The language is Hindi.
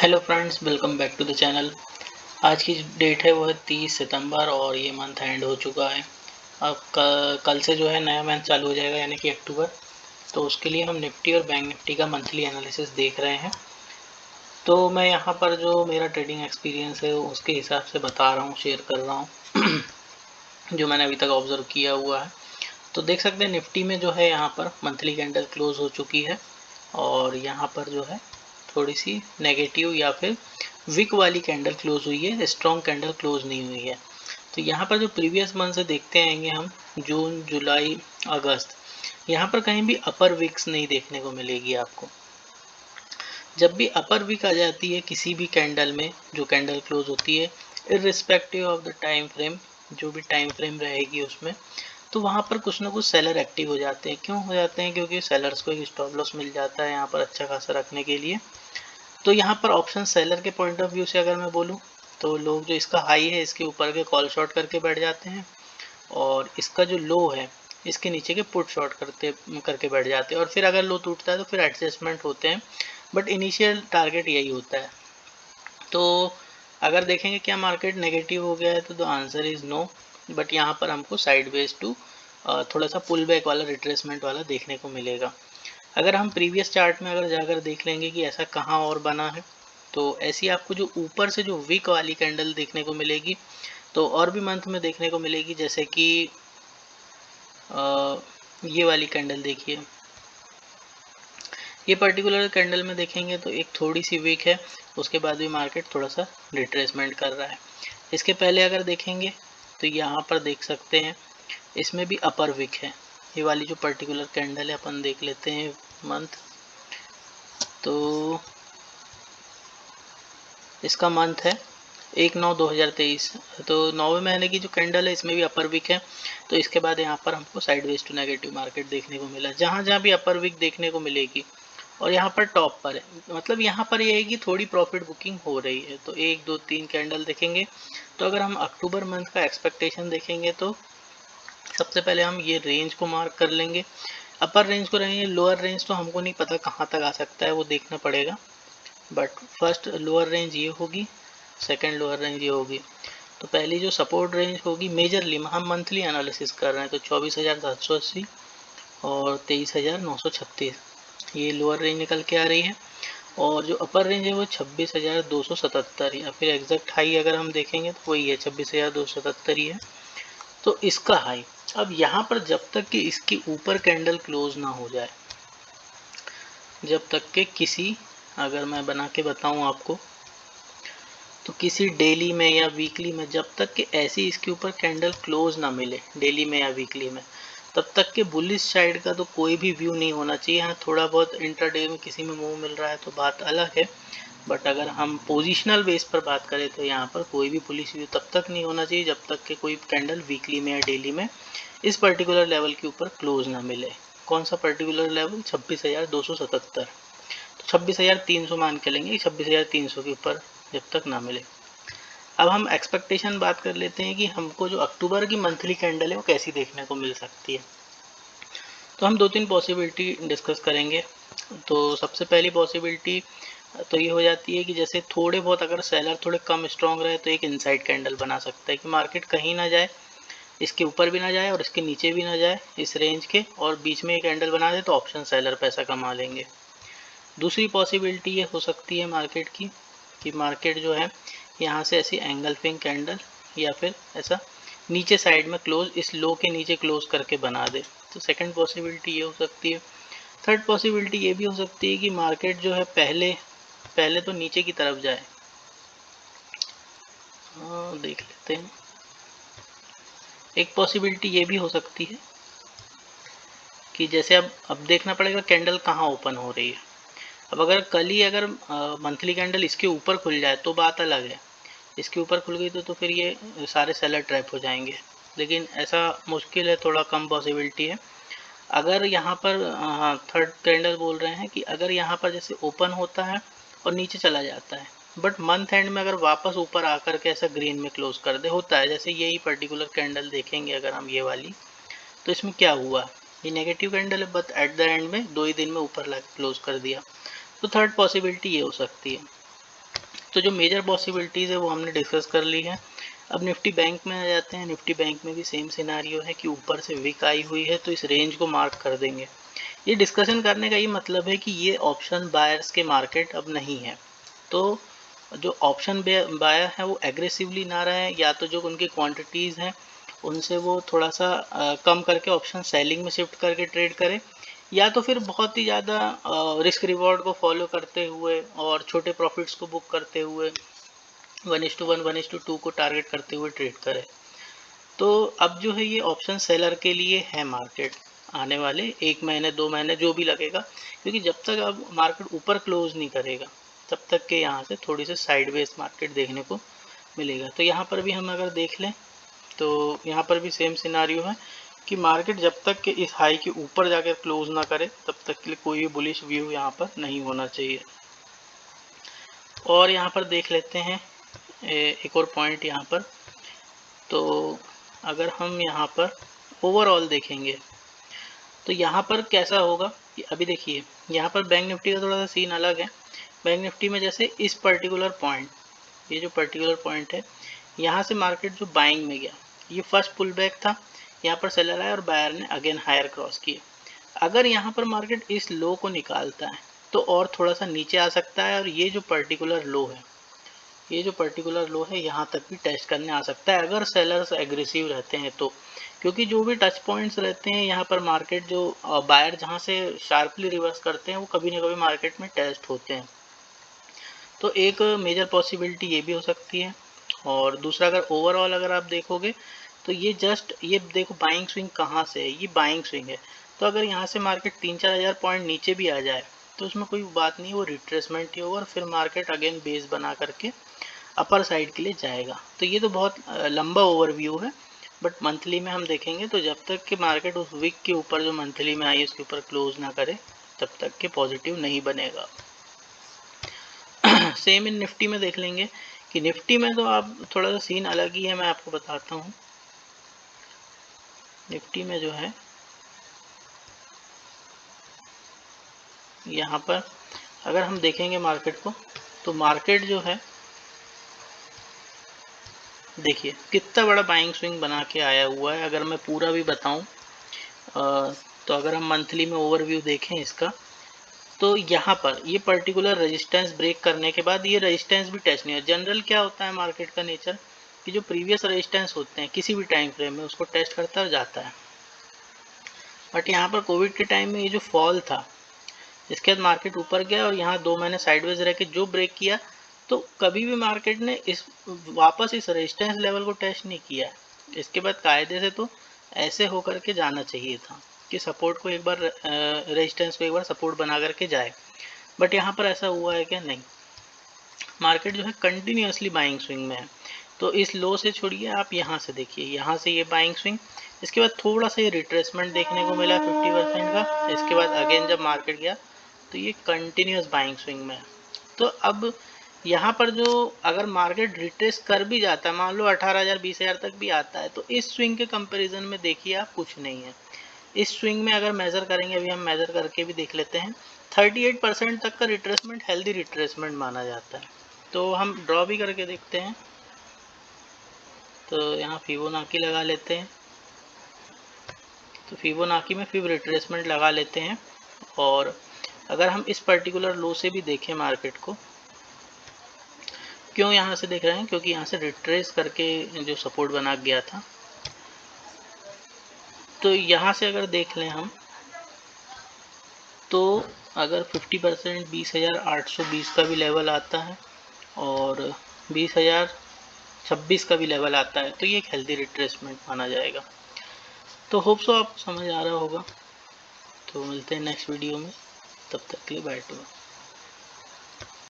Hello friends, welcome back to the channel. आज की जो डेट है वो है 30 सितंबर और ये मंथ एंड हो चुका है। अब कल से जो है नया मंथ चालू हो जाएगा यानी कि अक्टूबर। तो उसके लिए हम निफ्टी और बैंक निफ्टी का मंथली एनालिसिस देख रहे हैं। तो मैं यहाँ पर जो मेरा ट्रेडिंग एक्सपीरियंस है उसके हिसाब से बता रहा हूँ, शेयर कर रहा हूँ जो मैंने अभी तक ऑब्जर्व किया हुआ है। तो देख सकते हैं निफ्टी में जो है यहाँ पर मंथली कैंडल क्लोज हो चुकी है और यहाँ पर जो है थोड़ी सी नेगेटिव या फिर विक वाली कैंडल क्लोज हुई है, स्ट्रॉन्ग कैंडल क्लोज नहीं हुई है। तो यहाँ पर जो प्रीवियस मंथ से देखते आएंगे हम, जून जुलाई अगस्त, यहाँ पर कहीं भी अपर विक्स नहीं देखने को मिलेगी आपको। जब भी अपर विक आ जाती है किसी भी कैंडल में, जो कैंडल क्लोज होती है irrespective of the time frame, जो भी टाइम फ्रेम रहेगी उसमें, तो वहाँ पर कुछ ना कुछ सेलर एक्टिव हो जाते हैं। क्यों हो जाते हैं? क्योंकि सेलर्स को एक स्टॉप लॉस मिल जाता है यहाँ पर अच्छा खासा रखने के लिए। तो यहाँ पर ऑप्शन सेलर के पॉइंट ऑफ व्यू से अगर मैं बोलूँ तो लोग जो इसका हाई है इसके ऊपर के कॉल शॉर्ट करके बैठ जाते हैं और इसका जो लो है इसके नीचे के पुट शॉर्ट करके बैठ जाते हैं, और फिर अगर लो टूटता है तो फिर एडजस्टमेंट होते हैं, बट इनिशियल टारगेट यही होता है। तो अगर देखेंगे क्या मार्केट नेगेटिव हो गया है तो the answer is no, but यहाँ पर हमको साइडवेज टू थोड़ा सा पुल बैक वाला रिट्रेसमेंट वाला देखने को मिलेगा। अगर हम प्रीवियस चार्ट में अगर जाकर देख लेंगे कि ऐसा कहाँ और बना है, तो ऐसी आपको जो ऊपर से जो वीक वाली कैंडल देखने को मिलेगी तो और भी मंथ में देखने को मिलेगी। जैसे कि ये वाली कैंडल देखिए, ये पर्टिकुलर कैंडल में देखेंगे तो एक थोड़ी सी वीक है, उसके बाद भी मार्केट थोड़ा सा रिट्रेसमेंट कर रहा है। इसके पहले अगर देखेंगे तो यहाँ पर देख सकते हैं इसमें भी अपर वीक है। ये वाली जो पर्टिकुलर कैंडल है अपन देख लेते हैं मंथ, तो इसका मंथ है 1/9/2023। तो 9वें महीने की जो कैंडल है इसमें भी अपर वीक है। तो इसके बाद यहाँ पर हमको साइडवेज टू नेगेटिव मार्केट देखने को मिला, जहाँ जहाँ भी अपर वीक देखने को मिलेगी और यहाँ पर टॉप पर है, मतलब यहाँ पर ये है कि थोड़ी प्रॉफिट बुकिंग हो रही है। तो 1 2 3 कैंडल देखेंगे। तो अगर हम अक्टूबर मंथ का एक्सपेक्टेशन देखेंगे तो सबसे पहले हम ये रेंज को मार्क कर लेंगे, अपर रेंज को रहेंगे। लोअर रेंज तो हमको नहीं पता कहाँ तक आ सकता है, वो देखना पड़ेगा, बट फर्स्ट लोअर रेंज ये होगी, सेकंड लोअर रेंज ये होगी। तो पहली जो सपोर्ट रेंज होगी मेजरली, हम मंथली एनालिसिस कर रहे हैं, तो 24,780 और 23,936 ये लोअर रेंज निकल के आ रही है। और जो अपर रेंज है वो 26,277, या फिर एग्जैक्ट हाई अगर हम देखेंगे तो वही है, 26,277 ही है। तो इसका हाई, अब यहाँ पर जब तक कि इसके ऊपर कैंडल क्लोज ना हो जाए, जब तक के किसी, अगर मैं बना के बताऊँ आपको, तो किसी डेली में या वीकली में जब तक कि ऐसी इसके ऊपर कैंडल क्लोज ना मिले डेली में या वीकली में, तब तक के बुलिश साइड का तो कोई भी व्यू नहीं होना चाहिए। हाँ, थोड़ा बहुत इंट्राडे में किसी में मूव मिल रहा है तो बात अलग है, बट अगर हम पोजिशनल बेस पर बात करें तो यहाँ पर कोई भी बुलिश व्यू तब तक नहीं होना चाहिए जब तक कि कोई कैंडल वीकली में या डेली में इस पर्टिकुलर लेवल के ऊपर क्लोज ना मिले। कौन सा पर्टिकुलर लेवल? 26,277। तो 26,300 मान के लेंगे, 26,300 के ऊपर जब तक ना मिले। अब हम एक्सपेक्टेशन बात कर लेते हैं कि हमको जो अक्टूबर की मंथली कैंडल है वो कैसी देखने को मिल सकती है। तो हम 2 3 पॉसिबिलिटी डिस्कस करेंगे। तो सबसे पहली पॉसिबिलिटी तो ये हो जाती है कि जैसे थोड़े बहुत अगर सेलर थोड़े कम स्ट्रॉन्ग रहे तो एक इनसाइड कैंडल बना सकता है कि मार्केट कहीं ना जाए, इसके ऊपर भी ना जाए और इसके नीचे भी ना जाए इस रेंज के, और बीच में एक कैंडल बना दे तो ऑप्शन सेलर पैसा कमा लेंगे। दूसरी पॉसिबिलिटी ये हो सकती है मार्केट की कि मार्केट जो है यहाँ से ऐसी एंगल्फिंग कैंडल या फिर ऐसा नीचे साइड में क्लोज, इस लो के नीचे क्लोज करके बना दे। तो सेकंड पॉसिबिलिटी ये हो सकती है। थर्ड पॉसिबिलिटी ये भी हो सकती है कि मार्केट जो है पहले पहले तो नीचे की तरफ जाए। देख लेते हैं। एक पॉसिबिलिटी ये भी हो सकती है कि जैसे अब देखना पड़ेगा कैंडल कहाँ ओपन हो रही है। अब अगर कल ही अगर मंथली कैंडल इसके ऊपर खुल जाए तो बात अलग है, इसके ऊपर खुल गई तो फिर ये सारे सेलर ट्रैप हो जाएंगे, लेकिन ऐसा मुश्किल है, थोड़ा कम पॉसिबिलिटी है। अगर यहाँ पर थर्ड कैंडल बोल रहे हैं कि अगर यहाँ पर जैसे ओपन होता है और नीचे चला जाता है, बट मंथ एंड में अगर वापस ऊपर आकर के ऐसा ग्रीन में क्लोज कर दे, होता है जैसे यही पर्टिकुलर कैंडल देखेंगे अगर हम ये वाली, तो इसमें क्या हुआ, ये नेगेटिव कैंडल है बट एट द एंड में 2 ही दिन में ऊपर ला क्लोज कर दिया। तो थर्ड पॉसिबिलिटी ये हो सकती है। तो जो मेजर पॉसिबिलिटीज़ है वो हमने डिस्कस कर ली है। अब निफ्टी बैंक में आ जाते हैं। निफ्टी बैंक में भी सेम सिनारियो है कि ऊपर से विक आई हुई है तो इस रेंज को मार्क कर देंगे। ये डिस्कशन करने का ये मतलब है कि ये ऑप्शन बायर्स के मार्केट अब नहीं है, तो जो ऑप्शन बायर है वो एग्रेसिवली ना रहे, या तो जो उनकी क्वांटिटीज़ हैं उनसे वो थोड़ा सा कम करके ऑप्शन सेलिंग में शिफ्ट करके ट्रेड करें, या तो फिर बहुत ही ज़्यादा रिस्क रिवॉर्ड को फॉलो करते हुए और छोटे प्रॉफिट्स को बुक करते हुए 1:1 1:2 को टारगेट करते हुए ट्रेड करें। तो अब जो है ये ऑप्शन सेलर के लिए है मार्केट, आने वाले 1 महीने 2 महीने जो भी लगेगा, क्योंकि जब तक अब मार्केट ऊपर क्लोज नहीं करेगा तब तक के यहाँ से थोड़ी सी साइडवेज मार्केट देखने को मिलेगा। तो यहाँ पर भी हम अगर देख लें तो यहाँ पर भी सेम सिनारियो है कि मार्केट जब तक के इस हाई के ऊपर जाकर क्लोज ना करे तब तक के लिए कोई भी बुलिश व्यू यहाँ पर नहीं होना चाहिए। और यहाँ पर देख लेते हैं एक और पॉइंट यहाँ पर। तो अगर हम यहाँ पर ओवरऑल देखेंगे तो यहाँ पर कैसा होगा कि अभी देखिए यहाँ पर बैंक निफ्टी का थोड़ा सा सीन अलग है। बैंक निफ्टी में जैसे इस पर्टिकुलर पॉइंट, ये जो पर्टिकुलर पॉइंट है, यहाँ से मार्केट जो बाइंग में गया, ये फर्स्ट पुल बैक था, यहाँ पर सेलर आया और बायर ने अगेन हायर क्रॉस किया। अगर यहाँ पर मार्केट इस लो को निकालता है तो और थोड़ा सा नीचे आ सकता है, और ये जो पर्टिकुलर लो है, ये जो पर्टिकुलर लो है यहाँ तक भी टेस्ट करने आ सकता है अगर सेलर्स एग्रेसिव रहते हैं तो, क्योंकि जो भी टच पॉइंट्स रहते हैं यहाँ पर मार्केट जो बायर जहाँ से शार्पली रिवर्स करते हैं वो कभी ना कभी मार्केट में टेस्ट होते हैं। तो एक मेजर पॉसिबिलिटी ये भी हो सकती है। और दूसरा अगर ओवरऑल अगर आप देखोगे तो ये जस्ट ये देखो बाइंग स्विंग कहाँ से है, ये बाइंग स्विंग है। तो अगर यहाँ से मार्केट 3-4 हज़ार पॉइंट नीचे भी आ जाए तो उसमें कोई बात नहीं, वो रिट्रेसमेंट ही होगा और फिर मार्केट अगेन बेस बना करके अपर साइड के लिए जाएगा। तो ये तो बहुत लंबा ओवरव्यू है, बट मंथली में हम देखेंगे तो जब तक कि मार्केट उस वीक के ऊपर जो मंथली में आई है उसके ऊपर क्लोज ना करे तब तक के पॉजिटिव नहीं बनेगा। सेम इन निफ्टी में देख लेंगे कि निफ्टी में तो आप थोड़ा सा सीन अलग ही है, मैं आपको बताता हूँ। निफ्टी में जो है यहाँ पर अगर हम देखेंगे मार्केट को तो मार्केट जो है देखिए कितना बड़ा बाइंग स्विंग बना के आया हुआ है। अगर मैं पूरा भी बताऊं तो अगर हम मंथली में ओवरव्यू देखें इसका तो यहाँ पर ये पर्टिकुलर रेजिस्टेंस ब्रेक करने के बाद ये रेजिस्टेंस भी टेस्ट नहीं है। जनरल क्या होता है मार्केट का नेचर कि जो प्रीवियस रेजिस्टेंस होते हैं किसी भी टाइम फ्रेम में उसको टेस्ट करता और जाता है। बट यहाँ पर कोविड के टाइम में ये जो फॉल था इसके बाद मार्केट ऊपर गया और यहाँ 2 महीने साइडवेज रह के जो ब्रेक किया, तो कभी भी मार्केट ने इस वापस इस रेजिस्टेंस लेवल को टेस्ट नहीं किया। इसके बाद कायदे से तो ऐसे होकर के जाना चाहिए था कि सपोर्ट को एक बार रेजिस्टेंस को एक बार सपोर्ट बना करके जाए, बट यहाँ पर ऐसा हुआ है क्या? नहीं, मार्केट जो है कंटिन्यूसली बाइंग स्विंग में है। तो इस लो से छोड़िए, आप यहाँ से देखिए, यहाँ से ये बाइंग स्विंग, इसके बाद थोड़ा सा ये रिट्रेसमेंट देखने को मिला 50% का। इसके बाद अगेन जब मार्केट गया तो ये कंटिन्यूस बाइंग स्विंग में है। तो अब यहाँ पर जो अगर मार्केट रिट्रेस कर भी जाता है, मान लो 18,000 20,000 तक भी आता है, तो इस स्विंग के कंपैरिजन में देखिए आप कुछ नहीं है। इस स्विंग में अगर मेज़र करेंगे, अभी हम मेज़र करके भी देख लेते हैं, 38% तक का रिट्रेसमेंट हेल्दी रिट्रेसमेंट माना जाता है। तो हम ड्रॉ भी करके देखते हैं। तो यहाँ फिबोनाची लगा लेते हैं, तो फिबोनाची में फिब रिट्रेसमेंट लगा लेते हैं। और अगर हम इस पर्टिकुलर लो से भी देखें मार्केट को, क्यों यहाँ से देख रहे हैं? क्योंकि यहाँ से रिट्रेस करके जो सपोर्ट बना गया था, तो यहाँ से अगर देख लें हम तो अगर 50% 20,820 का भी लेवल आता है और 20,026 का भी लेवल आता है तो ये एक हेल्दी रिट्रेसमेंट माना जाएगा। तो होप सो आपको समझ आ रहा होगा। तो मिलते हैं नेक्स्ट वीडियो में, तब तक के लिए बाय टू।